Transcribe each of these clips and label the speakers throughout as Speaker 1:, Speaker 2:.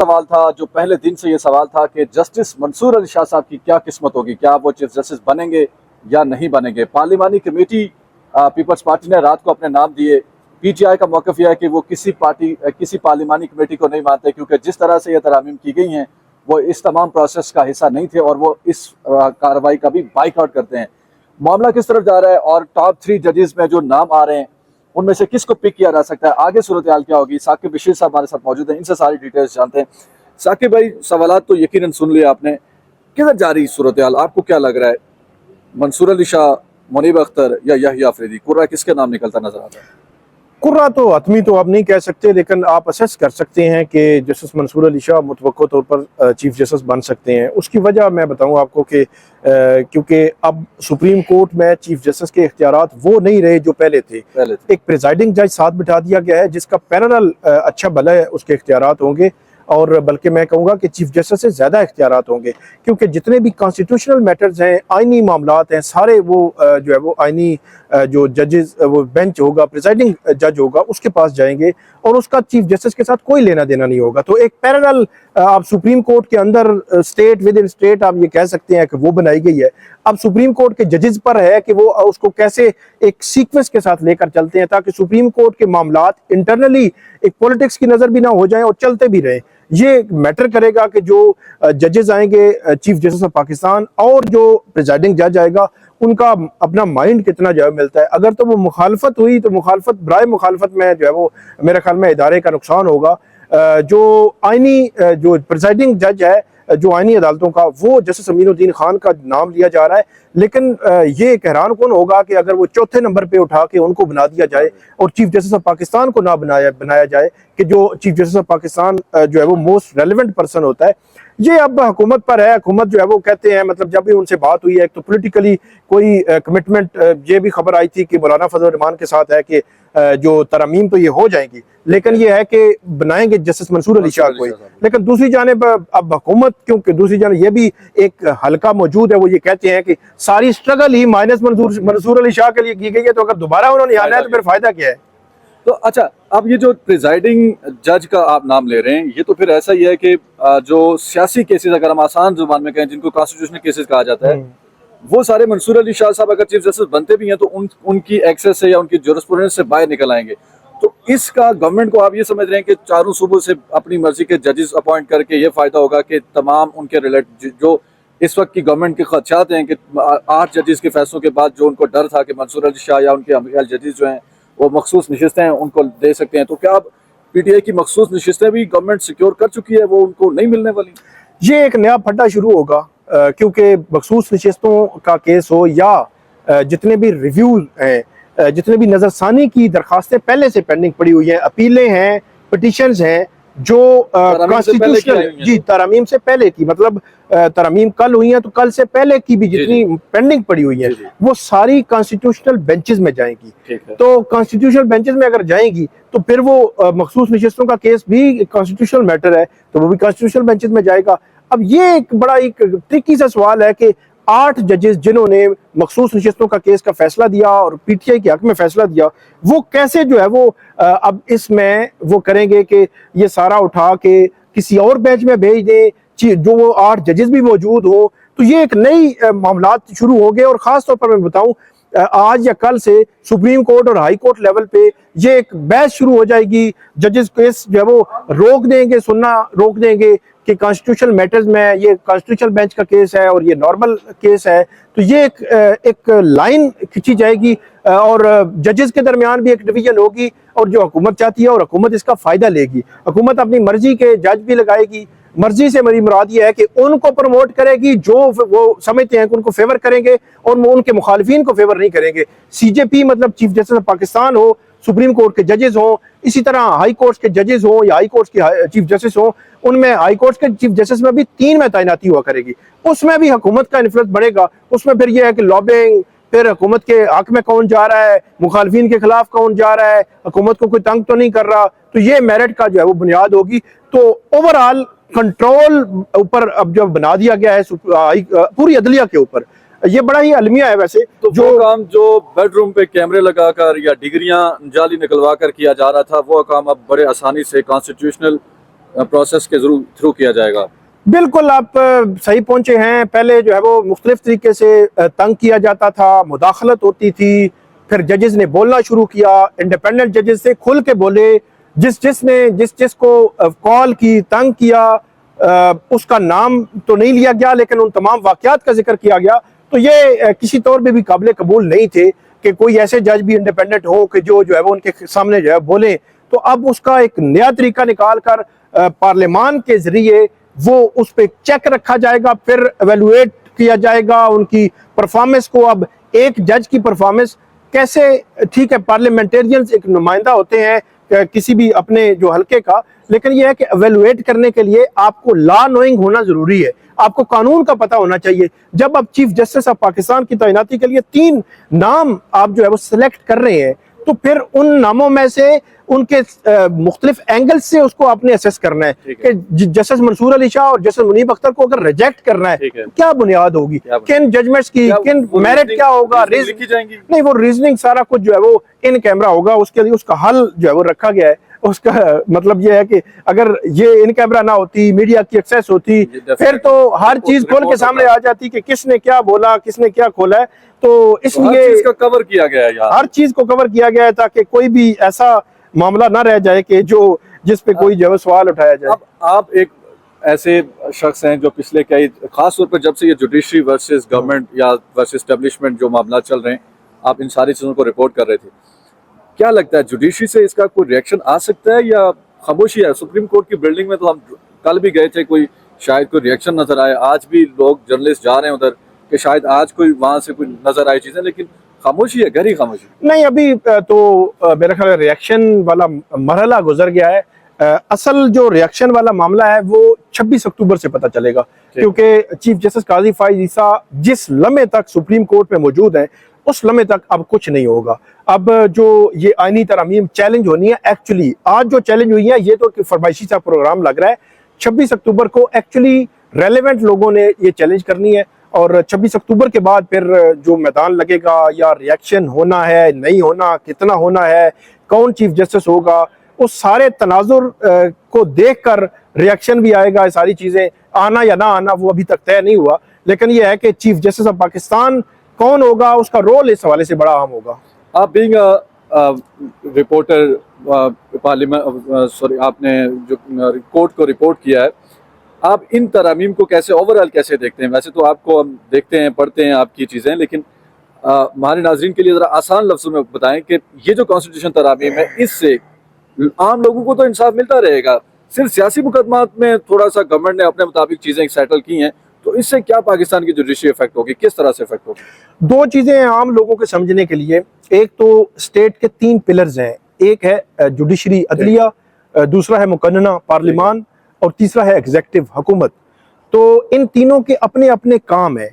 Speaker 1: सवाल था, जो पहले दिन से ये सवाल था कि जस्टिस मंसूर अली शाह साहब की क्या किस्मत होगी, क्या वो चीफ जस्टिस बनेंगे या नहीं बनेंगे। पार्लिमानी कमेटी पीपल्स पार्टी ने रात को अपने नाम दिए। पीटीआई का मौक़िफ़ यह है कि वो किसी पार्लिमानी कमेटी को नहीं मानते, क्योंकि जिस तरह से ये तरामीम की गई हैं वो इस तमाम प्रोसेस का हिस्सा नहीं थे और वो इस कार्रवाई का भी बाइकआउट करते हैं। मामला किस तरफ जा रहा है और टॉप 3 जजेस में जो नाम आ रहे हैं उनमें से किसको पिक किया जा सकता है, आगे सूरत हाल क्या होगी। साकिब बशीर साहब हमारे साथ मौजूद हैं, इनसे सारी डिटेल्स जानते हैं। साकिब भाई, सवालात तो यकीनन सुन लिया आपने, किधर जा रही सूरत हाल, आपको क्या लग रहा है? मंसूर अली शाह, मुनीब अख्तर या याहिया अफरीदी, कुर्रा किसके नाम निकलता नजर आता है?
Speaker 2: कुर्रा तो हतमी तो आप नहीं कह सकते, लेकिन आप असेस कर सकते हैं कि जस्टिस मंसूर अली शाह मुतवक्को तौर पर चीफ जस्टिस बन सकते हैं। उसकी वजह मैं बताऊं आपको कि क्योंकि अब सुप्रीम कोर्ट में चीफ जस्टिस के इख्तियारात वो नहीं रहे जो पहले थे। एक प्रिजाइडिंग जज साथ बिठा दिया गया है जिसका पैरेलल अच्छा भला है उसके इख्तियारात होंगे, और बल्कि मैं कहूँगा कि चीफ जस्टिस से ज़्यादा इख्तियारात होंगे, क्योंकि जितने भी कॉन्स्टिट्यूशनल मैटर्स हैं, आइनी मामलात हैं, सारे वो जो है वो आइनी जो जजेस वो बेंच होगा, प्रिजाइडिंग जज होगा, उसके पास जाएंगे और उसका चीफ जस्टिस के साथ कोई लेना देना नहीं होगा। तो एक पैरेलल आप सुप्रीम कोर्ट के अंदर स्टेट विद इन स्टेट आप ये कह सकते हैं कि वो बनाई गई है। अब सुप्रीम कोर्ट के जजेस पर है कि वो उसको कैसे एक सीक्वेंस के साथ लेकर चलते हैं ताकि सुप्रीम कोर्ट के मामलात इंटरनली एक पॉलिटिक्स की नज़र भी ना हो जाए और चलते भी रहे। ये मैटर करेगा कि जो जजेस आएंगे चीफ जस्टिस ऑफ पाकिस्तान और जो प्रिजाइडिंग जज आएगा उनका अपना माइंड कितना जो है मिलता है। अगर तो वो मुखालफत हुई तो मुखालफत बराए मुखालफत में जो है वो मेरे ख्याल में इदारे का नुकसान होगा। जो आइनी जो प्रिजाइडिंग जज है जो आइनी अदालतों का, वो जस्टिस अमीनुद्दीन खान का नाम लिया जा रहा है, लेकिन ये एक हैरान कौन होगा कि अगर वो चौथे नंबर पे उठा के उनको बना दिया जाए और चीफ जस्टिस ऑफ पाकिस्तान को ना बनाया जाए कि जो चीफ जस्टिस ऑफ पाकिस्तान जो है वो मोस्ट रेलिवेंट पर्सन होता है। ये अब हुकूमत पर है। हुकूमत जो है वो कहते हैं, मतलब जब भी उनसे बात हुई है तो पॉलिटिकली कोई कमिटमेंट, ये भी खबर आई थी कि मौलाना फजल रहमान के साथ है कि जो तरमीम तो ये हो जाएंगी, लेकिन ये है कि बनाएंगे जस्टिस मंसूर अली शाह को। लेकिन दूसरी जानिब अब हुकूमत, क्योंकि दूसरी जानिब ये भी एक हल्का मौजूद है, वो ये कहते हैं कि सारी स्ट्रगल ही माइनस मंसूर अली शाह के लिए की गई है, तो अगर दोबारा उन्होंने आना है तो फिर फायदा क्या है।
Speaker 1: तो अच्छा, अब ये जो प्रिजाइडिंग जज का आप नाम ले रहे हैं, ये तो फिर ऐसा ही है कि जो सियासी केसेस, अगर हम आसान जुबान में कहें, जिनको कॉन्स्टिट्यूशनल केसेस कहा जाता है, वो सारे मंसूर अली शाह साहब अगर चीफ जस्टिस बनते भी हैं तो उनकी एक्सेस से या उनकी जुरिस्प्रूडेंस से बाहर निकल आएंगे। तो इसका गवर्नमेंट को आप ये समझ रहे हैं कि चारों सूबों से अपनी मर्जी के जजेस अपॉइंट करके ये फायदा होगा कि तमाम उनके रिलेट जो इस वक्त की गवर्नमेंट के खदशात हैं कि 8 जजेस के फैसलों के बाद जो उनको डर था कि मंसूर अली शाह या उनके अमल जजेस जो हैं वो मखसूस नशिस्तें हैं उनको दे सकते हैं, तो क्या अब पीटीआई की मखसूस नशिस्तें भी गवर्नमेंट सिक्योर कर चुकी है, वो उनको नहीं मिलने वाली?
Speaker 2: ये एक नया फड्डा शुरू होगा, क्योंकि मखसूस नशिस्तों का केस हो या जितने भी रिव्यू हैं, जितने भी नज़रसानी की दरखास्तें पहले से पेंडिंग पड़ी हुई हैं, अपीलें हैं, पिटिशंस हैं, जो कॉन्स्टिट्यूशनल तरमीम से पहले की, मतलब तरमीम कल हुई है तो कल से पहले की भी जितनी पेंडिंग पड़ी हुई है वो सारी कॉन्स्टिट्यूशनल बेंचेस में जाएंगी। तो कॉन्स्टिट्यूशनल बेंचेस में अगर जाएंगी तो फिर वो मखसूस नशिस्तों का केस भी कॉन्स्टिट्यूशनल मैटर है तो वो भी कॉन्स्टिट्यूशनल बेंचेस में जाएगा। अब ये एक बड़ा एक ट्रिकी सा सवाल है कि 8 जजेस जिन्होंने मखसूस नशिस्तों का केस का फैसला दिया और पीटीआई के हक में फैसला दिया, वो कैसे जो है वो अब इसमें वो करेंगे कि ये सारा उठा के किसी और बेंच में भेज दें जो वो 8 जजेस भी मौजूद हो। तो ये एक नई मामलात शुरू हो गए और ख़ास तौर पर मैं बताऊं आज या कल से सुप्रीम कोर्ट और हाई कोर्ट लेवल पे ये एक बहस शुरू हो जाएगी। जजेस केस जो है वो रोक देंगे, सुनना रोक देंगे कि कॉन्स्टिट्यूशनल मैटर्स में ये कॉन्स्टिट्यूशनल बेंच का केस है और ये नॉर्मल केस है। तो ये एक लाइन खींची जाएगी और जजेस के दरमियान भी एक डिवीजन होगी और जो हुकूमत चाहती है और हुकूमत इसका फायदा लेगी। हुकूमत अपनी मर्जी के जज भी लगाएगी। मर्जी से मेरी मुराद ये है कि उनको प्रमोट करेगी जो वो समझते हैं कि उनको फेवर करेंगे और वो उनके मुखालिफिन को फेवर नहीं करेंगे। सीजेपी मतलब चीफ जस्टिस ऑफ पाकिस्तान हो, सुप्रीम कोर्ट के जजेस हों, इसी तरह हाई कोर्ट के जजेस हों या हाई कोर्ट के चीफ जस्टिस हों, उनमें हाई कोर्ट के चीफ जस्टिस में भी 3 में तैनाती हुआ करेगी। उसमें भी हुकूमत का इन्फ्लुएंस बढ़ेगा। उसमें फिर यह है कि लॉबिंग, फिर हुकूमत के हक में कौन जा रहा है, मुखालिफिन के खिलाफ कौन जा रहा है, हुकूमत को कोई तंग तो नहीं कर रहा। तो ये मेरिट का जो है वो बुनियाद होगी। तो ओवरऑल कंट्रोल ऊपर अब जो बना दिया गया है पूरी अदलिया के ऊपर, ये बड़ा ही अलमिया है। वैसे
Speaker 1: तो जो काम जो बेडरूम पे कैमरे लगाकर या डिग्रियां जाली निकलवा कर किया जा रहा था, वो काम अब बड़े आसानी से कॉन्स्टिट्यूशनल प्रोसेस के थ्रू किया जाएगा?
Speaker 2: बिल्कुल, आप सही पहुंचे हैं। पहले जो है वो मुख्तलिफ तरीके से तंग किया जाता था, मुदाखलत होती थी, फिर जजेस ने बोलना शुरू किया, इंडिपेंडेंट जजेस से खुल के बोले, जिस को कॉल की, तंग किया, उसका नाम तो नहीं लिया गया लेकिन उन तमाम वाकयात का जिक्र किया गया। तो ये किसी तौर पे भी काबिल कबूल नहीं थे कि कोई ऐसे जज भी इंडिपेंडेंट हो कि जो है वो उनके सामने जो है बोले। तो अब उसका एक नया तरीका निकाल कर पार्लियामान के जरिए वो उस पर चेक रखा जाएगा, फिर एवेलुएट किया जाएगा उनकी परफॉर्मेंस को। अब एक जज की परफॉर्मेंस कैसे, ठीक है पार्लियामेंटेरियंस एक नुमाइंदा होते हैं किसी भी अपने जो हल्के का, लेकिन यह है कि एवेलुएट करने के लिए आपको लॉ नोइंग होना जरूरी है, आपको कानून का पता होना चाहिए। जब आप चीफ जस्टिस ऑफ पाकिस्तान की तैनाती के लिए 3 नाम आप जो है वो सिलेक्ट कर रहे हैं, तो फिर उन नामों में से उनके मुख्तलिफ एंगल से उसको आपने असेस करना है कि जस्टिस मंसूर अली शाह और जस्टिस मुनीब अख्तर को अगर रिजेक्ट करना है क्या बुनियाद होगी, किन जजमेंट्स की, किन मेरिट क्या होगा,
Speaker 1: लिखी जाएंगी?
Speaker 2: नहीं, वो रीजनिंग सारा कुछ जो है वो इन कैमरा होगा, उसके लिए उसका हल जो है वो रखा गया है। उसका मतलब ये है कि अगर ये इन कैमरा ना होती, मीडिया की एक्सेस होती, फिर तो हर चीज खोल के सामने आ जाती कि किसने क्या बोला, किसने क्या खोला है। तो इसलिए
Speaker 1: हर चीज का कवर किया गया है यार।
Speaker 2: हर चीज को कवर किया गया है ताकि कोई भी ऐसा मामला ना रह जाए कि जिस पे कोई जो सवाल उठाया जाए।
Speaker 1: अब आप एक ऐसे शख्स हैं जो पिछले कई, खास तौर पर जब से ये जुडिशरी वर्सेस गवर्नमेंट या वर्सेस एस्टेब्लिशमेंट जो मामला चल रहे हैं, आप इन सारी चीजों को रिपोर्ट कर रहे थे। क्या लगता है जुडिशरी से इसका कोई रिएक्शन आ सकता है या खामोशी है? सुप्रीम कोर्ट की बिल्डिंग में तो हम कल भी गए थे, कोई शायद कोई रिएक्शन नजर आए। आज भी लोग जर्नलिस्ट जा रहे हैं उधर कि शायद आज कोई वहां से कोई नजर आई चीजें, लेकिन खामोशी है, गहरी खामोशी।
Speaker 2: नहीं, अभी तो मेरा ख्याल रिएक्शन वाला मरहला गुजर गया है। असल जो रिएक्शन वाला मामला है वो 26 अक्टूबर से पता चलेगा, क्योंकि चीफ जस्टिस काजी फाइज ईसा जिस लम्हे तक सुप्रीम कोर्ट में मौजूद है उस लम्हे तक अब कुछ नहीं होगा। अब जो ये आईनी तरमीम चैलेंज होनी है, एक्चुअली आज जो चैलेंज हुई है ये तो फरमाइशी सा प्रोग्राम लग रहा है। 26 अक्टूबर को एक्चुअली रेलेवेंट लोगों ने ये चैलेंज करनी है और 26 अक्टूबर के बाद फिर जो मैदान लगेगा या रिएक्शन होना है, नहीं होना, कितना होना है, कौन चीफ जस्टिस होगा, उस सारे तनाजुर को देखकर रिएक्शन भी आएगा। सारी चीजें आना या ना आना वो अभी तक तय नहीं हुआ, लेकिन ये है कि चीफ जस्टिस ऑफ पाकिस्तान कौन होगा, उसका रोल इस हवाले से बड़ा अहम होगा।
Speaker 1: आप बीइंग रिपोर्टर पार्लियामेंट, सॉरी, आपने जो कोर्ट को रिपोर्ट किया है, आप इन तरामीम को कैसे ओवरऑल कैसे देखते हैं? वैसे तो आपको हम देखते हैं, पढ़ते हैं आपकी चीज़ें, लेकिन हमारे नाजरीन के लिए ज़रा आसान लफ्ज़ों में बताएं कि ये जो कॉन्स्टिट्यूशन तरामीम है, इससे आम लोगों को तो इंसाफ मिलता रहेगा, सिर्फ सियासी मुकदमात में थोड़ा सा गवर्नमेंट ने अपने मुताबिक चीज़ें सेटल की हैं, तो इससे क्या पाकिस्तान की जुडिशरी इफेक्ट होगी, किस तरह से इफेक्ट होगी?
Speaker 2: 2 चीज़ें आम लोगों के समझने के लिए। एक तो स्टेट के 3 पिलर्स हैं, एक है जुडिशरी अदलिया, दूसरा है मुकन्नना पार्लिमान और तीसरा है एग्जेक्टिव हुकूमत। तो इन तीनों के अपने अपने काम है।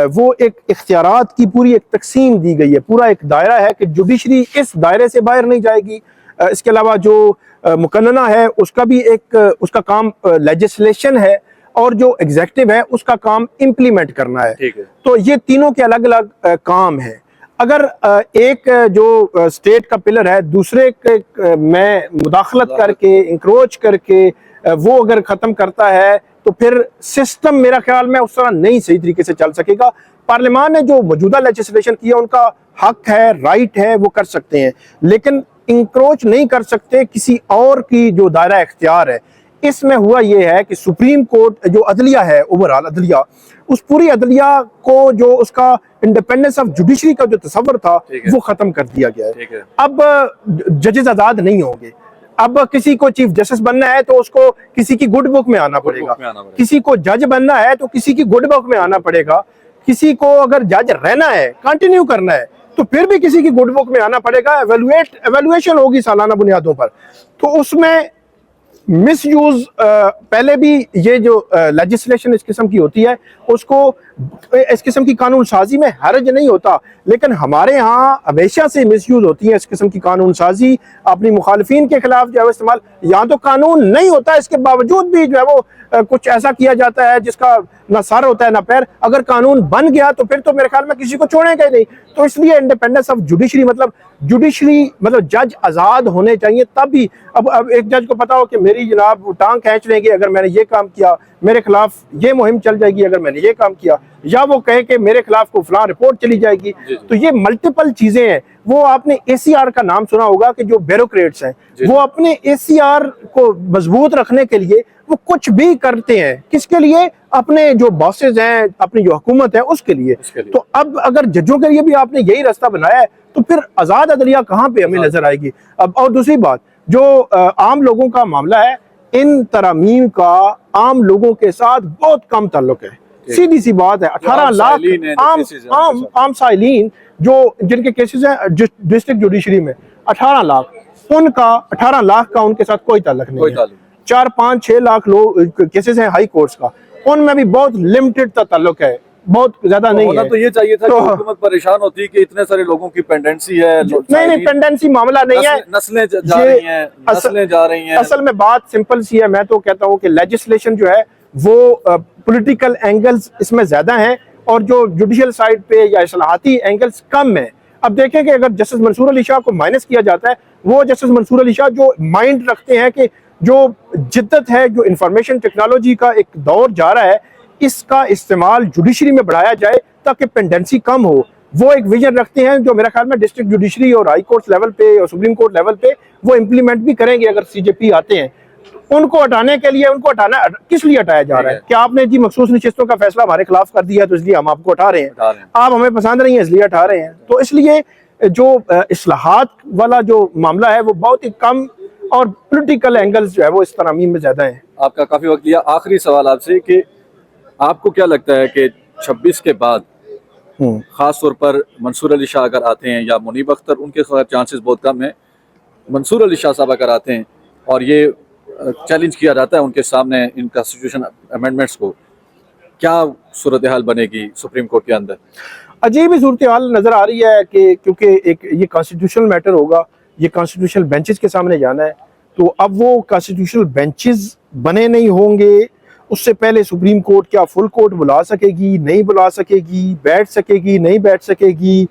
Speaker 2: वो एक इख्तियारात की पूरी एक तकसीम दी गई है, पूरा एक दायरा है कि जुडिशरी इस दायरे से बाहर नहीं जाएगी। इसके अलावा जो मुकन्नना है उसका भी एक उसका काम लेजिस्लेशन है और जो एग्जेक्टिव है उसका काम इम्प्लीमेंट करना है। तो ये तीनों के अलग अलग काम है। अगर एक जो स्टेट का पिलर है दूसरे में मुदाखलत करके, इंक्रोच करके वो अगर खत्म करता है तो फिर सिस्टम मेरा ख्याल में उस तरह नहीं सही तरीके से चल सकेगा। पार्लियामान ने जो मौजूदा लेजिस्लेशन किया उनका हक है, राइट है, वो कर सकते हैं, लेकिन इंक्रोच नहीं कर सकते किसी और की जो दायरा इख्तियार है। इसमें हुआ यह है कि सुप्रीम कोर्ट जो अदलिया है, ओवरऑल अदलिया, उस पूरी अदलिया को जो उसका इंडिपेंडेंस ऑफ जुडिशरी का जो तस्वर था वो खत्म कर दिया गया है। अब जजेस आजाद नहीं होंगे। अब किसी को चीफ जस्टिस बनना है तो उसको किसी की गुड बुक में आना पड़ेगा, किसी को जज बनना है तो किसी की गुड बुक में आना पड़ेगा, किसी को अगर जज रहना है, कंटिन्यू करना है तो फिर भी किसी की गुड बुक में आना पड़ेगा। एवेल्युएशन होगी सालाना बुनियादों पर। तो उसमें मिसयूज पहले भी ये जो लेजिस्लेशन इस किस्म की होती है उसको इस किस्म की कानून साजी में हर्ज नहीं होता, लेकिन हमारे यहाँ हमेशा से मिसयूज होती है इस किस्म की कानून साजी अपनी मुखालिफिन के खिलाफ जो है इस्तेमाल। यहाँ तो कानून नहीं होता, इसके बावजूद भी जो है वो कुछ ऐसा किया जाता है जिसका ना सर होता है ना पैर। अगर कानून बन गया तो फिर तो मेरे ख्याल में किसी को छोड़ेगा ही नहीं। तो इसलिए इंडिपेंडेंस ऑफ जुडिशरी मतलब जज आजाद होने चाहिए, तब भी। अब एक जज को पता हो कि मेरी मेरी जनाब टांग खींच लेंगे अगर मैंने ये काम किया, मेरे खिलाफ ये मुहिम चल जाएगी अगर मैंने ये काम किया, या वो कहे कि मेरे खिलाफ को फलां रिपोर्ट चली जाएगी। तो ये मल्टीपल चीजें हैं। वो आपने ACR का नाम सुना होगा कि जो ब्यूरोक्रेट्स हैं वो अपने ACR को मजबूत रखने के लिए वो कुछ भी करते हैं। किसके लिए? अपने जो बॉसेज हैं, अपनी जो हुकूमत है उसके लिए। तो अब अगर जजों के लिए भी आपने यही रास्ता बनाया है तो फिर आजाद अदलिया कहाँ पे हमें नजर आएगी? अब और दूसरी बात, जो आम लोगों का मामला है, इन तरामीम का आम लोगों के साथ बहुत कम ताल्लुक है। सीधी सी बात है। 18 लाख आम साइलीन जो जिनके केसेस हैं डिस्ट्रिक्ट जुडिशरी में, 18 लाख, उनका 18 लाख का उनके साथ कोई ताल्लुक नहीं है। 4, 5, 6 लाख लोग केसेस हैं हाई कोर्ट्स का, उनमें भी बहुत लिमिटेड ताल्लुक है, बहुत ज्यादा नहीं है।
Speaker 1: तो ये चाहिए था कि हुकूमत परेशान होती कि इतने सारे लोगों की पेंडेंसी है।
Speaker 2: नहीं, पेंडेंसी मामला नहीं है,
Speaker 1: नस्लें जा रही हैं।
Speaker 2: असल में बात सिंपल सी है। मैं तो कहता हूँ कि लेजिस्लेशन जो है वो पॉलिटिकल एंगल्स इसमें ज्यादा हैं और जो जुडिशियल साइड पे या इस्लाहाती एंगल्स कम है। अब देखें कि अगर जस्टिस मंसूर अली शाह को माइनस किया जाता है, वो जस्टिस मंसूर अली शाह जो माइंड रखते हैं कि जो जिद्दत है, जो इंफॉर्मेशन टेक्नोलॉजी का एक दौर जा रहा है, इसका इस्तेमाल जुडिशरी में बढ़ाया जाए ताकि पेंडेंसी कम हो, वो एक विजन रखते हैं जो मेरा ख्याल में डिस्ट्रिक्ट जुडिशरी और हाई कोर्ट लेवल पे और सुप्रीम कोर्ट लेवल पे वो इम्प्लीमेंट भी करेंगे अगर CJP आते हैं। उनको हटाने के लिए, उनको हटाना किस लिए हटाया जा रहा है? क्या आपने जी मखसूस नशिस्तों का फैसला हमारे खिलाफ कर दिया तो इसलिए हम आपको हटा रहे हैं? आप हमें पसंद नहीं है इसलिए हटा रहे हैं? तो इसलिए जो इस्लाहात वाला जो मामला है वो बहुत ही कम और पॉलिटिकल एंगल्स जो है वो इस तरामीम में ज्यादा है।
Speaker 1: आपका काफी वक्त लिया। आखिरी सवाल आपसे कि आपको क्या लगता है कि 26 के बाद खास तौर पर मंसूर अली शाह अगर आते हैं या मुनीब अख्तर, उनके चांसेस बहुत कम है, मंसूर अली शाह साहब अगर आते हैं और ये चैलेंज किया जाता है उनके सामने इन कॉन्स्टिट्यूशन अमेंडमेंट्स को, क्या सूरत हाल बनेगी सुप्रीम कोर्ट के अंदर?
Speaker 2: अजीब ही सूरत हाल नजर आ रही है कि क्योंकि एक ये कॉन्स्टिट्यूशनल मैटर होगा, ये कॉन्स्टिट्यूशनल बेंचेस के सामने जाना है, तो अब वो कॉन्स्टिट्यूशनल बेंचेस बने नहीं होंगे। उससे पहले सुप्रीम कोर्ट क्या फुल कोर्ट बुला सकेगी, नहीं बुला सकेगी, बैठ सकेगी, नहीं बैठ सकेगी?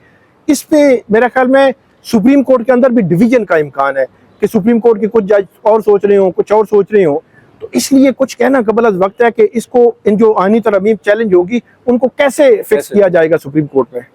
Speaker 2: इस पे मेरे ख्याल में सुप्रीम कोर्ट के अंदर भी डिवीजन का इम्कान है कि सुप्रीम कोर्ट के कुछ जज और सोच रहे हो, कुछ और सोच रहे हो। तो इसलिए कुछ कहना कबल अज़ वक्त है कि इसको इन जो आनी तरमीम चैलेंज होगी उनको कैसे फिक्स किया जाएगा सुप्रीम कोर्ट में।